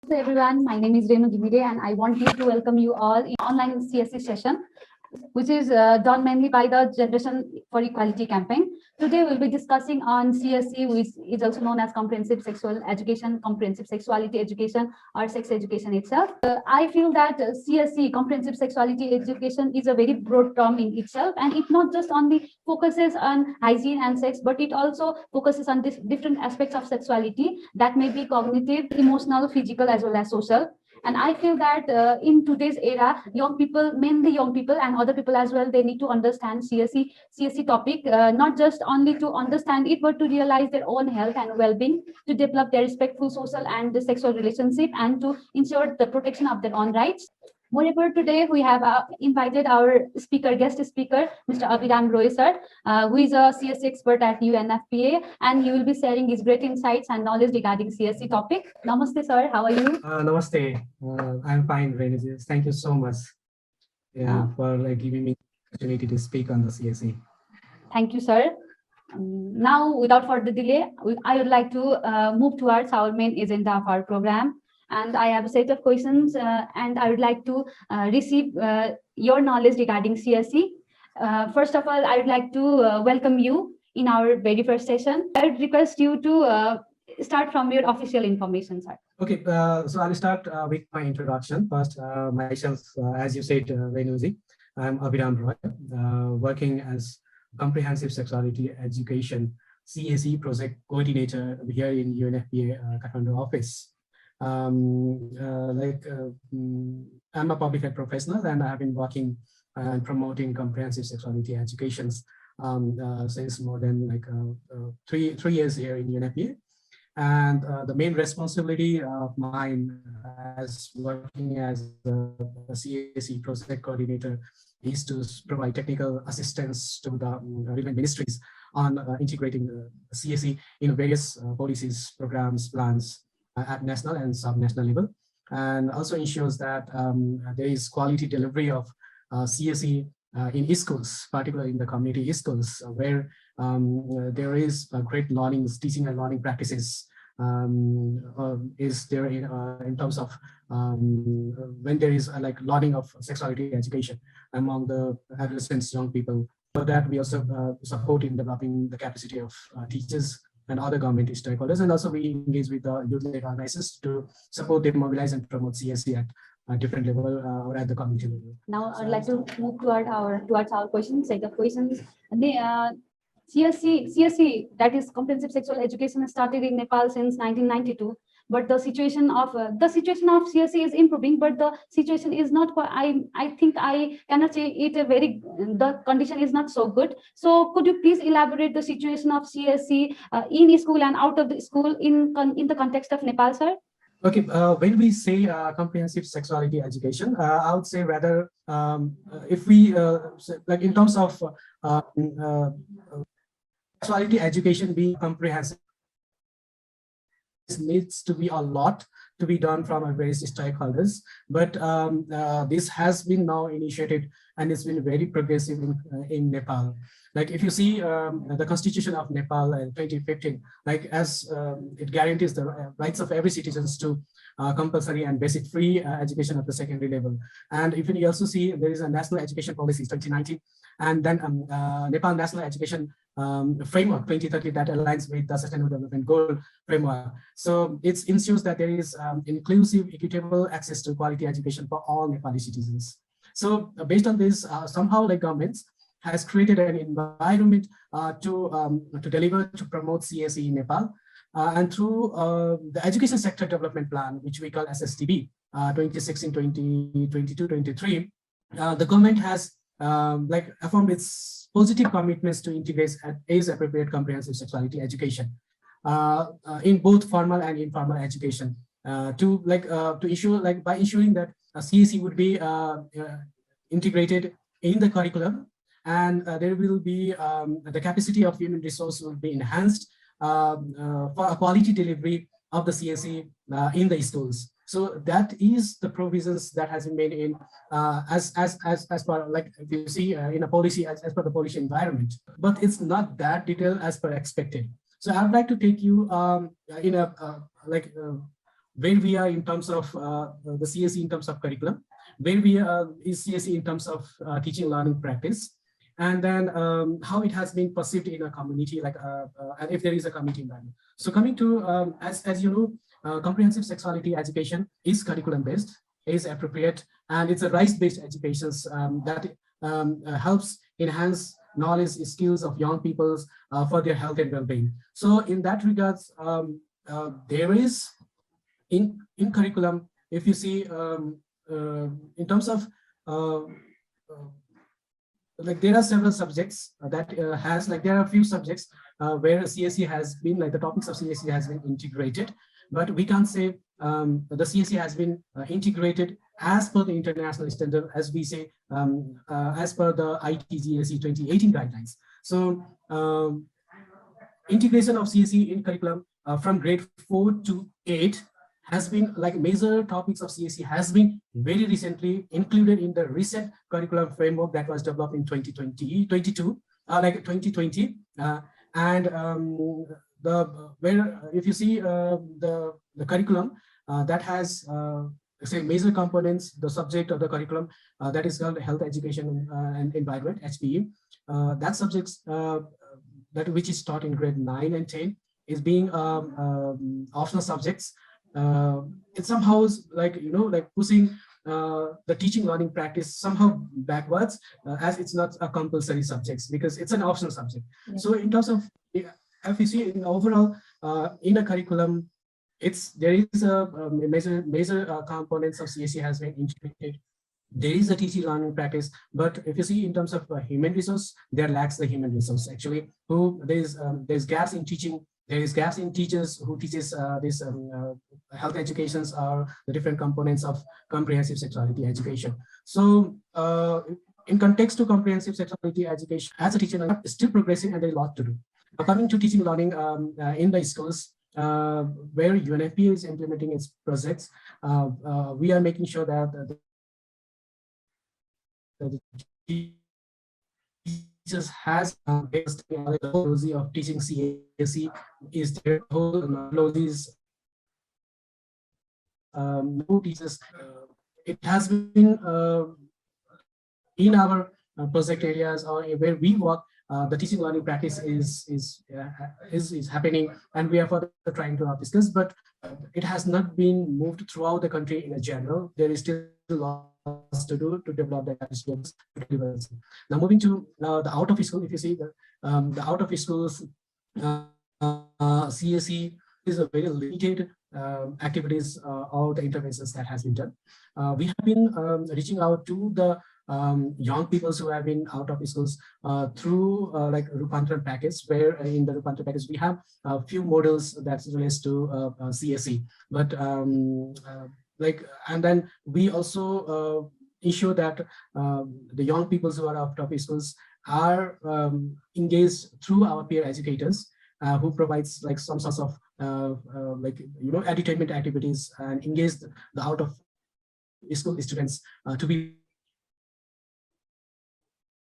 So everyone, my name is Renu Gimide and I want to welcome you all in online CSE session, which is done mainly by the Generation for Equality campaign. Today we'll be discussing on CSE, which is also known as Comprehensive Sexual Education, Comprehensive Sexuality Education, or sex education itself. I feel that CSE, Comprehensive Sexuality Education, is a very broad term in itself, and it not just only focuses on hygiene and sex, but it also focuses on different aspects of sexuality that may be cognitive, emotional, physical, as well as social. And I feel that in today's era, young people, mainly young people and other people as well, they need to understand CSE topic, not just only to understand it, but to realize their own health and well-being, to develop their respectful social and the sexual relationship, and to ensure the protection of their own rights. Moreover, today we have invited our guest speaker, Mr. Abhiram Roy, sir, who is a CSE expert at UNFPA, and he will be sharing his great insights and knowledge regarding CSE topic. Namaste, sir. How are you? Namaste. I'm fine, Renu. Thank you so much for giving me the opportunity to speak on the CSE. Thank you, sir. Now, without further delay, I would like to move towards our main agenda of our program. And I have a set of questions, and I would like to receive your knowledge regarding CSE. First of all, I would like to welcome you in our very first session. I would request you to start from your official information, sir. Okay, so I'll start with my introduction. First, myself, as you said, Renuji, I'm Abhiram Roy, working as Comprehensive Sexuality Education CSE Project Coordinator here in UNFPA Kathmandu office. I'm a public health professional, and I have been working and promoting comprehensive sexuality educations since more than three years here in UNFPA. And the main responsibility of mine as working as a CSE project coordinator is to provide technical assistance to the relevant ministries on integrating CSE in various policies, programs, plans at national and sub-national level, and also ensures that there is quality delivery of CSE in schools, particularly in the community schools, where there is a great learning, teaching and learning practices is there in terms of when there is learning of sexuality education among the adolescents, young people, so that we also support in developing the capacity of teachers and other government stakeholders, and also we engage with the youth-led organizations to support them, mobilize and promote CSE at a different level or at the community level. Now I'd like to move towards our questions, set of questions. CSE, that is Comprehensive Sexual Education, started in Nepal since 1992. But the situation of CSE is improving, but the situation is not quite. I think I cannot say it the condition is not so good. So could you please elaborate the situation of CSE in school and out of the school in the context of Nepal, sir? Okay, when we say comprehensive sexuality education, I would say rather if we in terms of sexuality education being comprehensive, needs to be a lot to be done from our various stakeholders, but this has been now initiated and it's been very progressive in Nepal. Like if you see the Constitution of Nepal in 2015, as it guarantees the rights of every citizens to compulsory and basic free education at the secondary level. And if you also see there is a national education policy 2019, and then Nepal National Education Framework 2030 that aligns with the Sustainable Development Goal framework. So it ensures that there is inclusive, equitable access to quality education for all Nepali citizens. So based on this, somehow governments has created an environment to deliver, to promote CSE in Nepal, and through the Education Sector Development Plan, which we call SSDB 2016-2022-23, the government has affirmed its positive commitments to integrate age-appropriate comprehensive sexuality education in both formal and informal education, to ensure by ensuring that CSE would be integrated in the curriculum, and there will be the capacity of human resource will be enhanced for a quality delivery of the CSE in the schools. So that is the provisions that has been made in as per if you see in a policy as per the policy environment, but it's not that detailed as per expected. So I'd like to take you in a where we are in terms of the CSE in terms of curriculum, where we is CSE in terms of teaching learning practice, and then how it has been perceived in a community, like and if there is a community environment. So coming to, as you know, comprehensive sexuality education is curriculum based, is appropriate, and it's a rights-based education that helps enhance knowledge skills of young people for their health and well-being. So in that regards, there is in curriculum, if you see in terms of like there are several subjects that has, like there are a few subjects where CSE has been, like the topics of CSE has been integrated, but we can't say the CSE has been integrated as per the international standard, as we say, as per the ITGSE 2018 guidelines. So integration of CSE in curriculum from grade 4 to 8 has been, like major topics of CSE has been very recently included in the recent curriculum framework that was developed in 2020, 2020. And the where if you see the curriculum that has say major components, the subject of the curriculum that is called health education and environment, HPE. That subjects that which is taught in grade 9 and 10 is being optional subjects. It somehow is like, you know, like pushing the teaching learning practice somehow backwards, as it's not a compulsory subject because it's an optional subject. Yeah. So in terms of FEC in overall in a curriculum, there is a major components of CSE has been integrated. There is a teaching learning practice, but if you see in terms of human resource, there lacks the human resource actually. There's gaps in teaching. There is gaps in teachers who teaches this health educations or the different components of comprehensive sexuality education. So in context to comprehensive sexuality education, as a teacher, is still progressing and there's a lot to do. Coming to teaching learning in the schools, where UNFPA is implementing its projects, we are making sure that the teachers has based on the policy of teaching CSE is their whole knowledge. No teachers. It has been in our project areas or where we work. The teaching learning practice is happening, and we are further trying to discuss, but it has not been moved throughout the country in a general. There is still lots to do to develop that skills. Now moving to the out of school, if you see the out of schools CSE is a very limited activities or the interventions that has been done. We have been reaching out to the young people who have been out of schools through like Rupantran package, where in the Rupantran package we have a few models that relates to CSE, but and then we also ensure that the young people who are out of schools are engaged through our peer educators who provides like some sorts of entertainment activities and engage the out of school students to be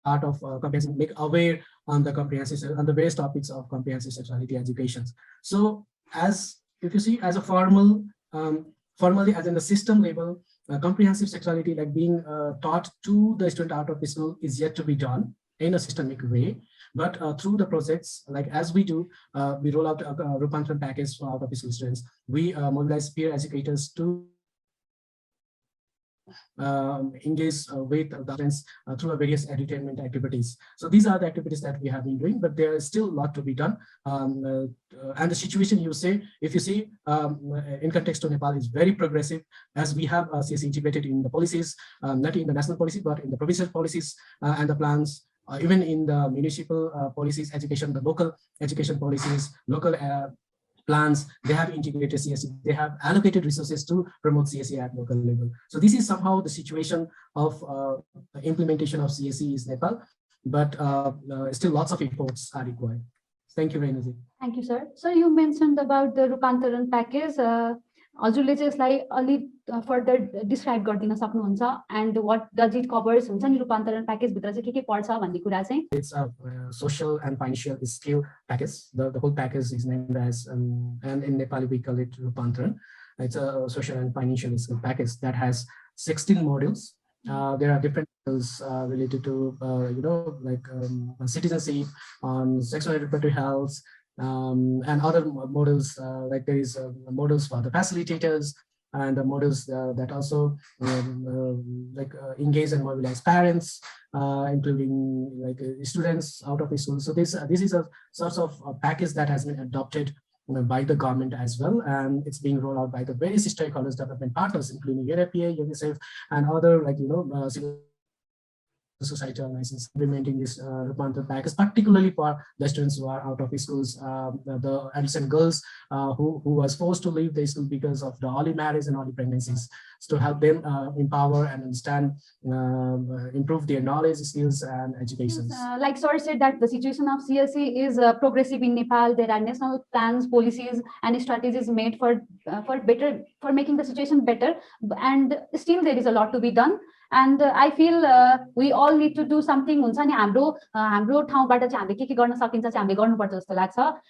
part of comprehensive, make aware on the comprehensive, on the various topics of comprehensive sexuality education. So as if you see as a formally as in the system level, comprehensive sexuality like being taught to the student out of school is yet to be done in a systemic way. But through the projects, like as we do, we roll out a Rupantran package for out of school students. We mobilize peer educators to engage with the students through various entertainment activities. So these are the activities that we have been doing, but there is still a lot to be done. And the situation you say, if you see in context to Nepal is very progressive, as we have CSE integrated in the policies, not in the national policy, but in the provincial policies and the plans. Even in the municipal policies, education, the local education policies, local plans, they have integrated CSE. They have allocated resources to promote CSE at local level. So this is somehow the situation of implementation of CSE is Nepal, but still lots of efforts are required. Thank you, Renaji. Thank you, sir. So you mentioned about the Rupantaran package. हजुरले चाहिँ यसलाई अलि further describe गरिदिन सक्नुहुन्छ and what does it covers हुन्छ नि रूपान्तरण package भित्र चाहिँ के पर्छ भन्ने कुरा चाहिँ. It's a social and financial skill package. The whole package is named as and in Nepali we call it Rupantaran. It's a social and financial skill package that has 16 modules. There are different modules related to, on citizenship, on sexual and reproductive health, and other models, like there is models for the facilitators, and the models that also engage and mobilize parents, including students out of the school. So this is a sort of a package that has been adopted by the government as well, and it's being rolled out by the various stakeholders, development partners, including UNFPA, UNICEF, and other civil society organizations implementing this Rupantar package, particularly for the students who are out of schools, the adolescent girls who was forced to leave the school because of the early marriage and early pregnancies, so to help them empower and understand, improve their knowledge, skills, and education. Like Sir said, that the situation of CSE is progressive in Nepal. There are national plans, policies, and strategies made for making the situation better, and still there is a lot to be done. And I feel we all need to do something. हुन्छ नि हाम्रो ठाउँबाट चाहिँ हामीले के गर्न सकिन्छ चाहिँ हामीले गर्नुपर्छ जस्तो लाग्छ.